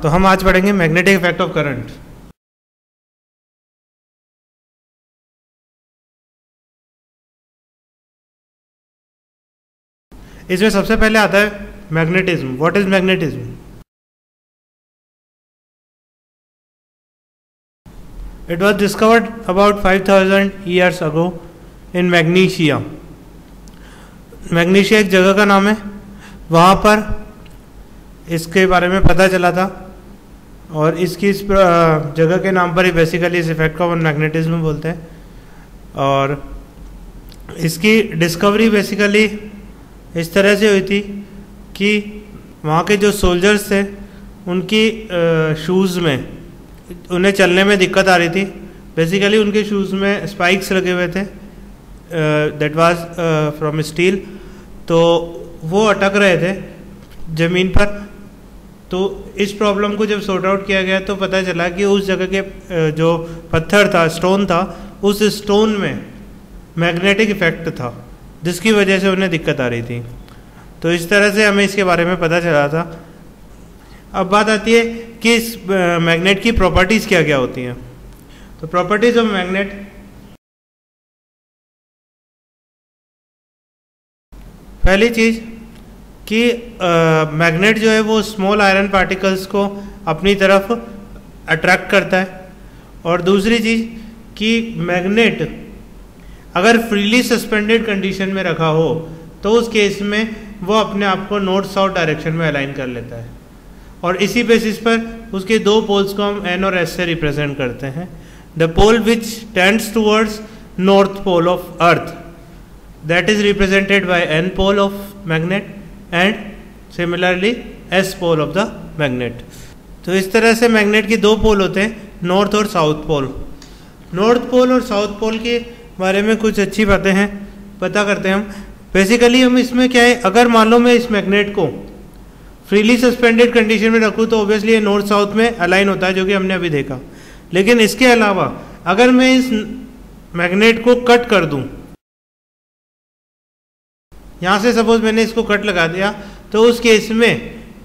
तो हम आज पढ़ेंगे मैग्नेटिक इफेक्ट ऑफ करंट। इसमें सबसे पहले आता है magnetism. What is magnetism? It was discovered about 5000 years ago in magnesia. Magnesia एक जगह का नाम है, वहाँ पर इसके बारे में पता चला था और इसकी इस जगह के नाम पर ही बेसिकली इस इफेक्ट को मैग्नेटिज्म बोलते हैं। और इसकी डिस्कवरी बेसिकली इस तरह से हुई थी कि वहाँ के जो सोल्जर्स थे उनकी शूज़ में उन्हें चलने में दिक्कत आ रही थी। बेसिकली उनके शूज़ में स्पाइक्स लगे हुए थे दैट वाज फ्रॉम स्टील, तो वो अटक रहे थे ज़मीन पर। तो इस प्रॉब्लम को जब सॉर्ट आउट किया गया तो पता चला कि उस जगह के जो पत्थर था, स्टोन था, उस स्टोन में मैग्नेटिक इफेक्ट था जिसकी वजह से उन्हें दिक्कत आ रही थी। तो इस तरह से हमें इसके बारे में पता चला था। अब बात आती है कि इस मैग्नेट की प्रॉपर्टीज़ क्या क्या होती हैं। तो प्रॉपर्टीज़ ऑफ मैग्नेट, पहली चीज़ कि मैग्नेट जो है वो स्मॉल आयरन पार्टिकल्स को अपनी तरफ अट्रैक्ट करता है। और दूसरी चीज़ कि मैग्नेट अगर फ्रीली सस्पेंडेड कंडीशन में रखा हो तो उस केस में वो अपने आप को नॉर्थ साउथ डायरेक्शन में अलाइन कर लेता है। और इसी बेसिस पर उसके दो पोल्स को हम एन और एस से रिप्रेजेंट करते हैं। The pole which tends towards north pole of earth, that is represented by n pole of magnet and similarly s pole of the magnet। तो इस तरह से मैग्नेट की दो पोल होते हैं, नॉर्थ और साउथ पोल। नॉर्थ पोल और साउथ पोल के बारे में कुछ अच्छी बातें हैं, पता करते हैं हम। बेसिकली हम इसमें क्या है, अगर मान लो मैं इस मैग्नेट को फ्रीली सस्पेंडेड कंडीशन में रखूँ तो ऑब्वियसली ये नॉर्थ साउथ में अलाइन होता है, जो कि हमने अभी देखा। लेकिन इसके अलावा अगर मैं इस मैग्नेट को कट कर दूँ, यहाँ से सपोज मैंने इसको कट लगा दिया, तो उस केस में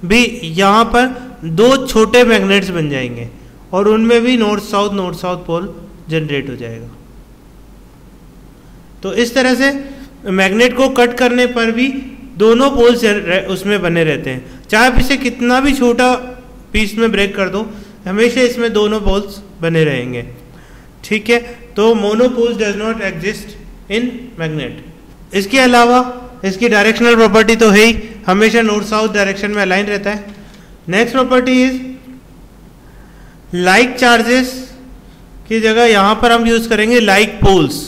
भी यहाँ पर दो छोटे मैग्नेट्स बन जाएंगे और उनमें भी नॉर्थ साउथ पोल जनरेट हो जाएगा। तो इस तरह से मैग्नेट को कट करने पर भी दोनों पोल्स उसमें बने रहते हैं। चाहे आप इसे कितना भी छोटा पीस में ब्रेक कर दो, हमेशा इसमें दोनों पोल्स बने रहेंगे। ठीक है, तो monopoles does not exist in magnet. इसके अलावा इसकी डायरेक्शनल प्रॉपर्टी तो है ही, हमेशा नॉर्थ साउथ डायरेक्शन में अलाइन रहता है। Next property is like charges की जगह यहां पर हम यूज करेंगे लाइक पोल्स।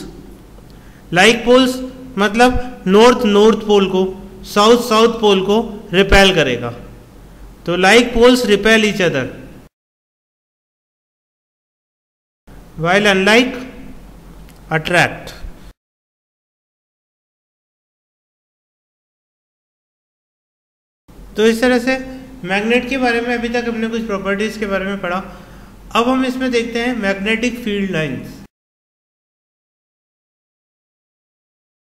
लाइक पोल्स मतलब नॉर्थ पोल को साउथ पोल को रिपेल करेगा। तो like poles repel each other while unlike attract. तो इस तरह से मैग्नेट के बारे में अभी तक हमने कुछ प्रॉपर्टीज के बारे में पढ़ा। अब हम इसमें देखते हैं मैग्नेटिक फील्ड लाइंस।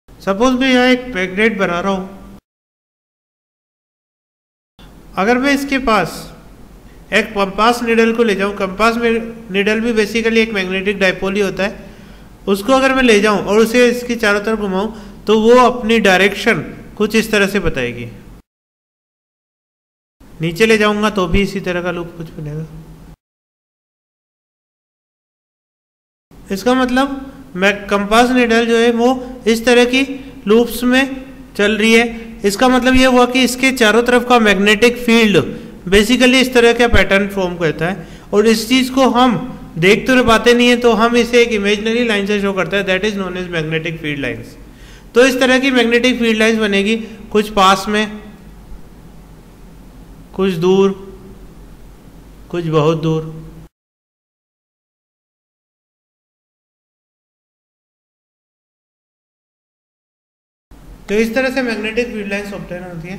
सपोज मैं यहाँ एक मैग्नेट बना रहा हूं, अगर मैं इसके पास एक कंपास नीडल को ले जाऊं, कंपास नीडल भी बेसिकली एक मैग्नेटिक डायपोल ही होता है, उसको अगर मैं ले जाऊं और उसे इसके चारों तरफ घुमाऊं तो वो अपनी डायरेक्शन कुछ इस तरह से बताएगी। नीचे ले जाऊंगा तो भी इसी तरह का लूप कुछ बनेगा। इसका मतलब कंपास नीडल जो है वो इस तरह की लूप्स में चल रही है। इसका मतलब ये हुआ कि इसके चारों तरफ का मैग्नेटिक फील्ड बेसिकली इस तरह का पैटर्न फॉर्म करता है। और इस चीज को हम देख तो पाते नहीं है, तो हम इसे एक इमेजिनरी लाइन से शो करते हैं, that is known as magnetic field lines. तो इस तरह की मैग्नेटिक फील्ड लाइंस बनेगी, कुछ पास में, कुछ दूर, कुछ बहुत दूर। तो इस तरह से मैग्नेटिक फील्ड लाइंस ऑब्टेन होती है।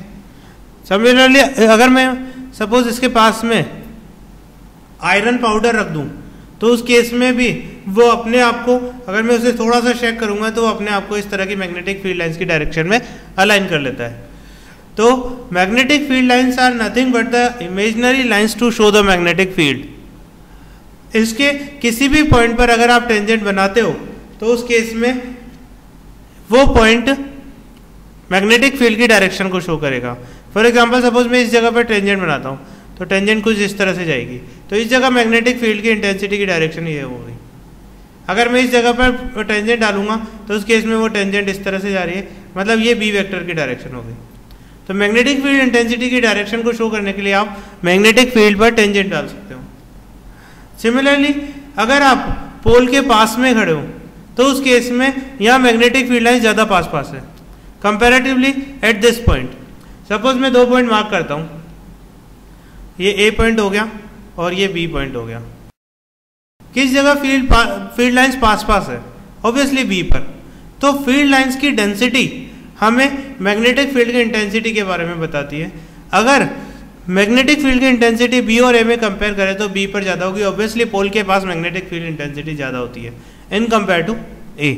सिमिलरली अगर मैं सपोज इसके पास में आयरन पाउडर रख दूं तो उस केस में भी वो अपने आप को, अगर मैं उसे थोड़ा सा शेक करूंगा तो वो अपने आप को इस तरह की मैग्नेटिक फील्ड लाइंस की डायरेक्शन में अलाइन कर लेता है। तो magnetic field lines are nothing but the imaginary lines to show the magnetic field. इसके किसी भी पॉइंट पर अगर आप टेंजेंट बनाते हो तो उस केस में वो पॉइंट मैग्नेटिक फील्ड की डायरेक्शन को शो करेगा। फॉर एग्जांपल सपोज मैं इस जगह पर टेंजेंट बनाता हूँ तो टेंजेंट कुछ इस तरह से जाएगी, तो इस जगह मैग्नेटिक फील्ड की इंटेंसिटी की डायरेक्शन ये होगी। अगर मैं इस जगह पर टेंजेंट डालूंगा तो उस केस में वो टेंजेंट इस तरह से जा रही है, मतलब ये बी वेक्टर की डायरेक्शन होगी। तो मैग्नेटिक फील्ड इंटेंसिटी की डायरेक्शन को शो करने के लिए आप मैग्नेटिक फील्ड पर टेंजेंट डाल सकते हो। सिमिलरली अगर आप पोल के पास में खड़े हो तो उस केस में यहाँ मैग्नेटिक फील्ड लाइन ज़्यादा पास पास है comparatively at this point. Suppose मैं 2 पॉइंट मार्क करता हूँ, ये ए पॉइंट हो गया और ये बी पॉइंट हो गया। किस जगह फील्ड लाइंस पास पास है? ऑब्वियसली बी पर। तो फील्ड लाइंस की डेंसिटी हमें मैग्नेटिक फील्ड की इंटेंसिटी के बारे में बताती है। अगर मैग्नेटिक फील्ड की इंटेंसिटी बी और ए में कंपेयर करें तो बी पर ज़्यादा होगी। ऑब्वियसली पोल के पास मैग्नेटिक फील्ड इंटेंसिटी ज़्यादा होती है in compare to A.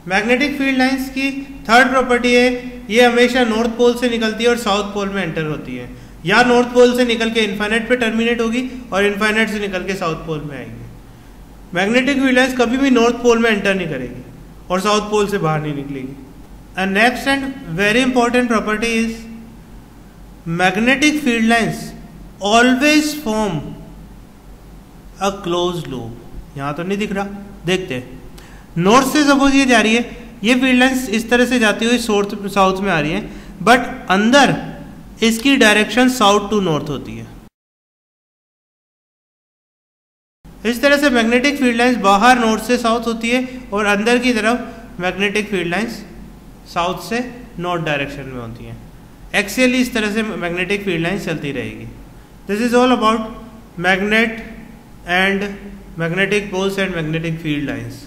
Magnetic field lines की थर्ड प्रॉपर्टी है, ये हमेशा नॉर्थ पोल से निकलती है और साउथ पोल में एंटर होती है। या नॉर्थ पोल से निकल के इन्फाइनाइट पे टर्मिनेट होगी और इन्फाइनाइट से निकल के साउथ पोल में आएगी। मैग्नेटिक फील्ड लाइंस कभी भी नॉर्थ पोल में एंटर नहीं करेगी और साउथ पोल से बाहर नहीं निकलेगी। And next and very important property is magnetic field lines always form a close loop. यहां तो नहीं दिख रहा, देखते हैं। नॉर्थ से सपोज ये जा रही है, ये फील्ड लाइंस इस तरह से जाती हुई साउथ में आ रही है, बट अंदर इसकी डायरेक्शन साउथ टू नॉर्थ होती है। इस तरह से मैग्नेटिक फील्ड लाइंस बाहर नॉर्थ से साउथ होती है और अंदर की तरफ मैग्नेटिक फील्ड लाइंस साउथ से नॉर्थ डायरेक्शन में होती हैं। एक्सियली इस तरह से मैग्नेटिक फील्ड लाइंस चलती रहेगी। This is all about magnet and magnetic poles and magnetic field lines.